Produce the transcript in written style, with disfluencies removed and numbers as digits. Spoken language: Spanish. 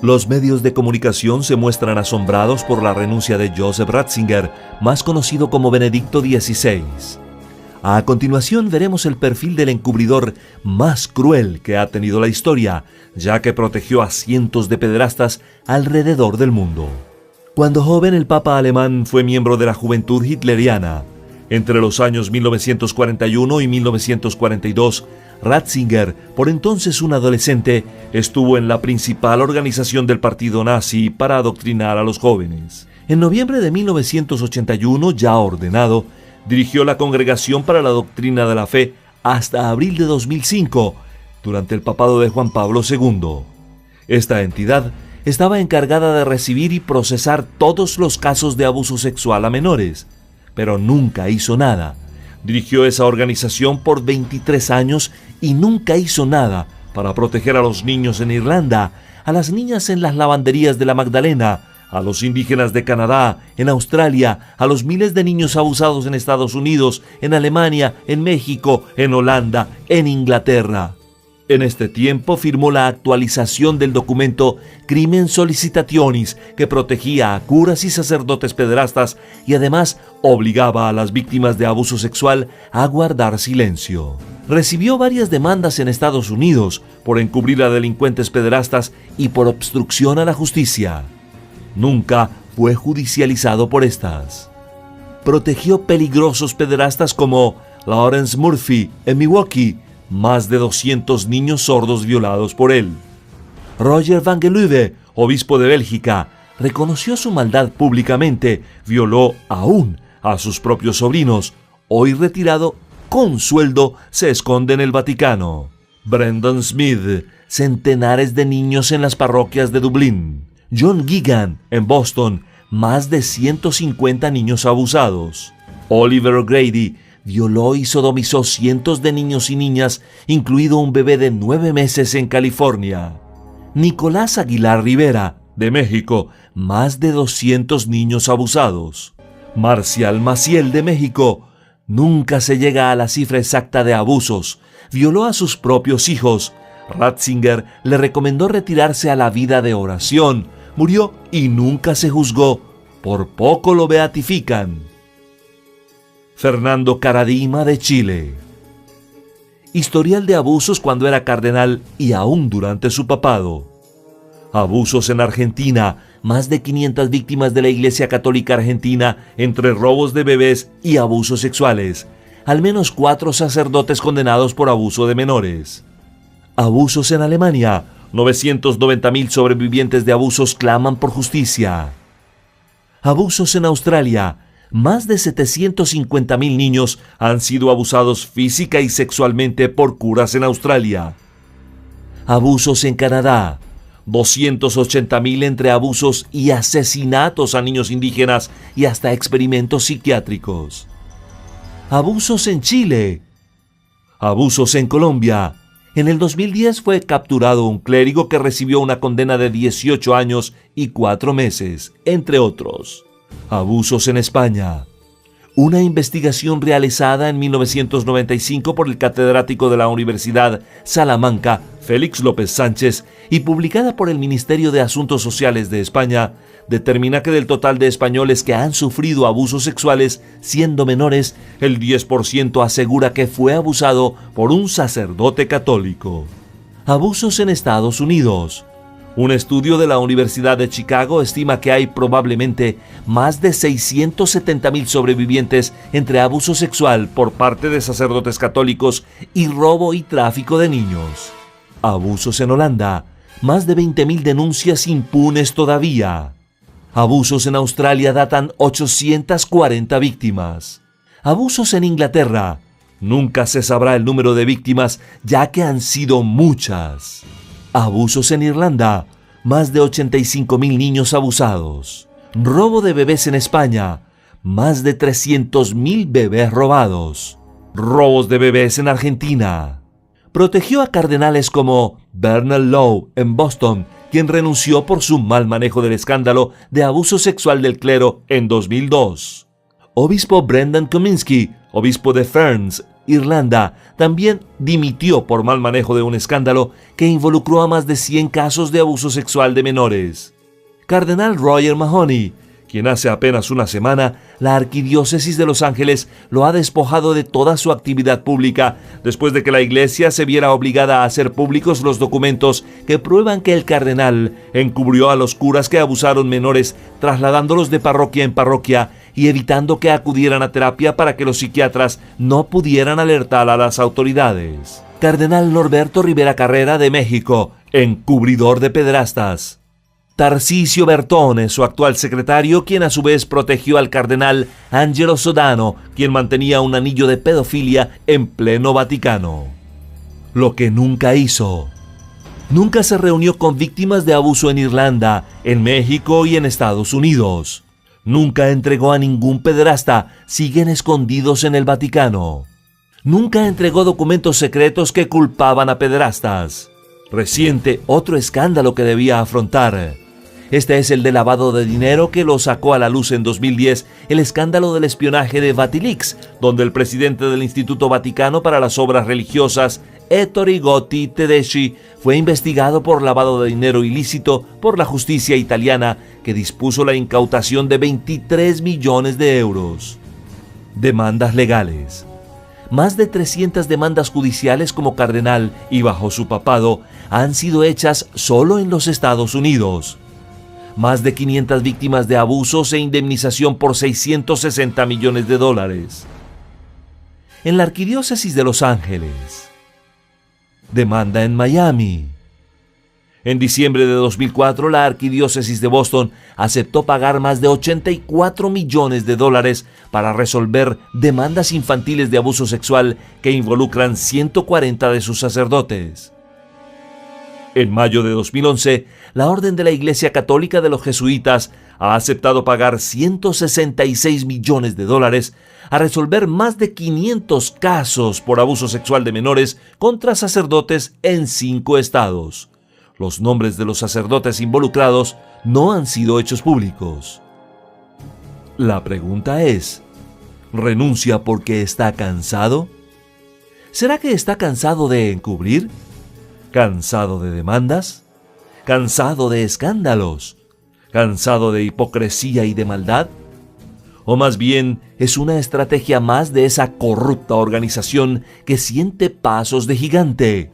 Los medios de comunicación se muestran asombrados por la renuncia de Joseph Ratzinger, más conocido como Benedicto XVI. A continuación veremos el perfil del encubridor más cruel que ha tenido la historia, ya que protegió a cientos de pederastas alrededor del mundo. Cuando joven, el Papa alemán fue miembro de la Juventud Hitleriana. Entre los años 1941 y 1942, Ratzinger, por entonces un adolescente, estuvo en la principal organización del partido nazi para adoctrinar a los jóvenes. En noviembre de 1981, ya ordenado, dirigió la Congregación para la Doctrina de la Fe hasta abril de 2005, durante el papado de Juan Pablo II. Esta entidad estaba encargada de recibir y procesar todos los casos de abuso sexual a menores, pero nunca hizo nada. Dirigió esa organización por 23 años y nunca hizo nada para proteger a los niños en Irlanda, a las niñas en las lavanderías de la Magdalena, a los indígenas de Canadá, en Australia, a los miles de niños abusados en Estados Unidos, en Alemania, en México, en Holanda, en Inglaterra. En este tiempo firmó la actualización del documento Crimen Solicitationis, que protegía a curas y sacerdotes pederastas y además obligaba a las víctimas de abuso sexual a guardar silencio. Recibió varias demandas en Estados Unidos por encubrir a delincuentes pederastas y por obstrucción a la justicia. Nunca fue judicializado por estas. Protegió peligrosos pederastas como Lawrence Murphy en Milwaukee, más de 200 niños sordos violados por él. Roger van Geluwe, obispo de Bélgica, reconoció su maldad públicamente, violó aún a sus propios sobrinos. Hoy retirado, con sueldo, se esconde en el Vaticano. Brendan Smith, centenares de niños en las parroquias de Dublín. John Gigan, en Boston, más de 150 niños abusados. Oliver O'Grady violó y sodomizó cientos de niños y niñas, incluido un bebé de 9 meses en California. Nicolás Aguilar Rivera, de México, más de 200 niños abusados. Marcial Maciel, de México, nunca se llega a la cifra exacta de abusos, violó a sus propios hijos. Ratzinger le recomendó retirarse a la vida de oración, murió y nunca se juzgó, por poco lo beatifican. Fernando Karadima, de Chile. Historial de abusos cuando era cardenal y aún durante su papado. Abusos en Argentina, más de 500 víctimas de la Iglesia Católica Argentina entre robos de bebés y abusos sexuales. Al menos 4 sacerdotes condenados por abuso de menores. Abusos en Alemania, 990.000 sobrevivientes de abusos claman por justicia. Abusos en Australia, más de 750.000 niños han sido abusados física y sexualmente por curas en Australia. Abusos en Canadá, 280.000 entre abusos y asesinatos a niños indígenas y hasta experimentos psiquiátricos. Abusos en Chile. Abusos en Colombia. En el 2010 fue capturado un clérigo que recibió una condena de 18 años y 4 meses, entre otros. Abusos en España. Una investigación realizada en 1995 por el catedrático de la Universidad Salamanca, Félix López Sánchez, y publicada por el Ministerio de Asuntos Sociales de España, determina que del total de españoles que han sufrido abusos sexuales siendo menores, el 10% asegura que fue abusado por un sacerdote católico. Abusos en Estados Unidos. Un estudio de la Universidad de Chicago estima que hay probablemente más de 670.000 sobrevivientes entre abuso sexual por parte de sacerdotes católicos y robo y tráfico de niños. Abusos en Holanda. Más de 20.000 denuncias impunes todavía. Abusos en Australia datan 840 víctimas. Abusos en Inglaterra. Nunca se sabrá el número de víctimas, ya que han sido muchas. Abusos en Irlanda. Más de 85.000 niños abusados. Robo de bebés en España. Más de 300.000 bebés robados. Robos de bebés en Argentina. Protegió a cardenales como Bernard Law en Boston, quien renunció por su mal manejo del escándalo de abuso sexual del clero en 2002. Obispo Brendan Kominsky, obispo de Ferns, Irlanda, también dimitió por mal manejo de un escándalo que involucró a más de 100 casos de abuso sexual de menores. Cardenal Roger Mahony, quien hace apenas una semana la Arquidiócesis de Los Ángeles lo ha despojado de toda su actividad pública después de que la Iglesia se viera obligada a hacer públicos los documentos que prueban que el cardenal encubrió a los curas que abusaron menores, trasladándolos de parroquia en parroquia y evitando que acudieran a terapia para que los psiquiatras no pudieran alertar a las autoridades. Cardenal Norberto Rivera Carrera de México, encubridor de pederastas. Tarcisio Bertone, su actual secretario, quien a su vez protegió al cardenal Angelo Sodano, quien mantenía un anillo de pedofilia en pleno Vaticano. Lo que nunca hizo. Nunca se reunió con víctimas de abuso en Irlanda, en México y en Estados Unidos. Nunca entregó a ningún pederasta, siguen escondidos en el Vaticano. Nunca entregó documentos secretos que culpaban a pederastas. Reciente, otro escándalo que debía afrontar. Este es el de lavado de dinero que lo sacó a la luz en 2010, el escándalo del espionaje de Vatilix, donde el presidente del Instituto Vaticano para las Obras Religiosas, Ettore Gotti Tedeschi, fue investigado por lavado de dinero ilícito por la justicia italiana, que dispuso la incautación de 23 millones de euros. Demandas legales. Más de 300 demandas judiciales como cardenal y bajo su papado han sido hechas solo en los Estados Unidos. Más de 500 víctimas de abusos e indemnización por $660 millones. En la Arquidiócesis de Los Ángeles. Demanda en Miami. En diciembre de 2004, la Arquidiócesis de Boston aceptó pagar más de $84 millones para resolver demandas infantiles de abuso sexual que involucran 140 de sus sacerdotes. En mayo de 2011, la Orden de la Iglesia Católica de los Jesuitas ha aceptado pagar $166 millones a resolver más de 500 casos por abuso sexual de menores contra sacerdotes en 5 estados. Los nombres de los sacerdotes involucrados no han sido hechos públicos. La pregunta es, ¿renuncia porque está cansado? ¿Será que está cansado de encubrir? ¿Cansado de demandas? ¿Cansado de escándalos? ¿Cansado de hipocresía y de maldad? ¿O más bien es una estrategia más de esa corrupta organización que siente pasos de gigante?